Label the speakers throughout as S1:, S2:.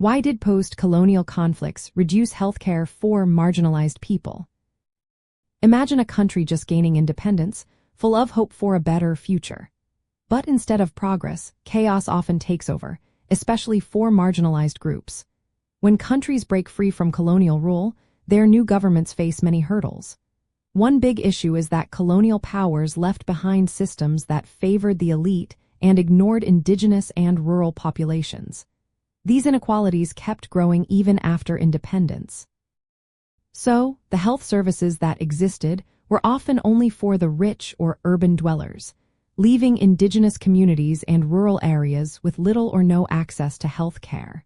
S1: Why did post-colonial conflicts reduce healthcare for marginalized people? Imagine a country just gaining independence, full of hope for a better future. But instead of progress, chaos often takes over, especially for marginalized groups. When countries break free from colonial rule, their new governments face many hurdles. One big issue is that colonial powers left behind systems that favored the elite and ignored indigenous and rural populations. These inequalities kept growing even after independence. So, the health services that existed were often only for the rich or urban dwellers, leaving indigenous communities and rural areas with little or no access to health care.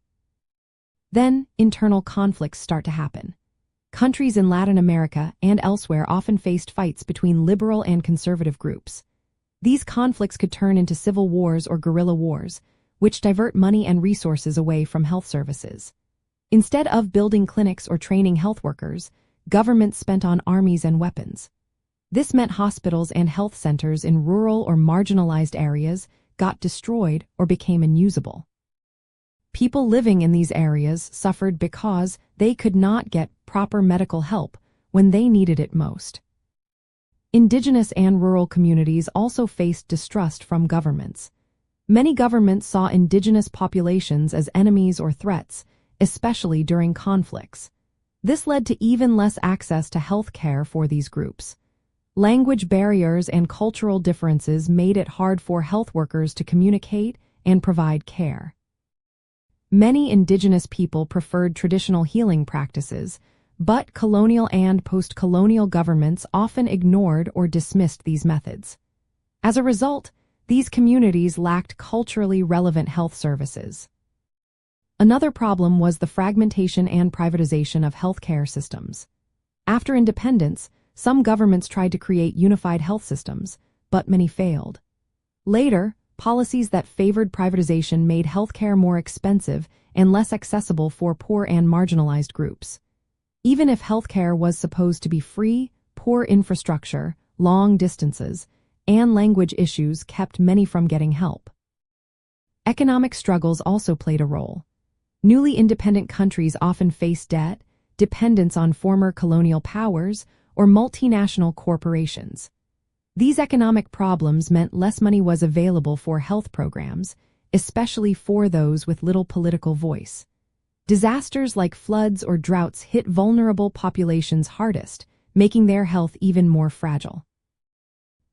S1: Then, internal conflicts start to happen. Countries in Latin America and elsewhere often faced fights between liberal and conservative groups. These conflicts could turn into civil wars or guerrilla wars, which divert money and resources away from health services. Instead of building clinics or training health workers, governments spent on armies and weapons. This meant hospitals and health centers in rural or marginalized areas got destroyed or became unusable. People living in these areas suffered because they could not get proper medical help when they needed it most. Indigenous and rural communities also faced distrust from governments. Many governments saw indigenous populations as enemies or threats, especially during conflicts. This led to even less access to health care for these groups. Language barriers and cultural differences made it hard for health workers to communicate and provide care. Many indigenous people preferred traditional healing practices, but colonial and post-colonial governments often ignored or dismissed these methods. As a result, these communities lacked culturally relevant health services. Another problem was the fragmentation and privatization of healthcare systems. After independence, some governments tried to create unified health systems, but many failed. Later, policies that favored privatization made healthcare more expensive and less accessible for poor and marginalized groups. Even if healthcare was supposed to be free, poor infrastructure, long distances, and language issues kept many from getting help. Economic struggles also played a role. Newly independent countries often faced debt, dependence on former colonial powers, or multinational corporations. These economic problems meant less money was available for health programs, especially for those with little political voice. Disasters like floods or droughts hit vulnerable populations hardest, making their health even more fragile.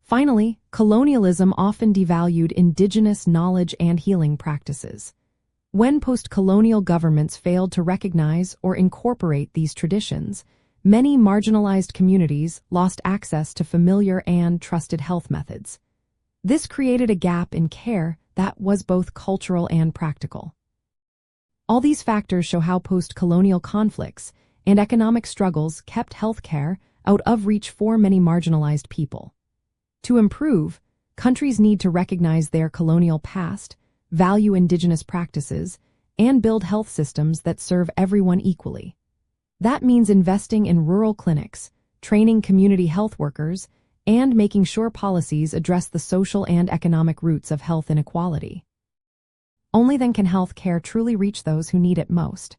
S1: Finally, colonialism often devalued indigenous knowledge and healing practices. When post-colonial governments failed to recognize or incorporate these traditions, many marginalized communities lost access to familiar and trusted health methods. This created a gap in care that was both cultural and practical. All these factors show how post-colonial conflicts and economic struggles kept healthcare out of reach for many marginalized people. To improve, countries need to recognize their colonial past, value indigenous practices, and build health systems that serve everyone equally. That means investing in rural clinics, training community health workers, and making sure policies address the social and economic roots of health inequality. Only then can health care truly reach those who need it most.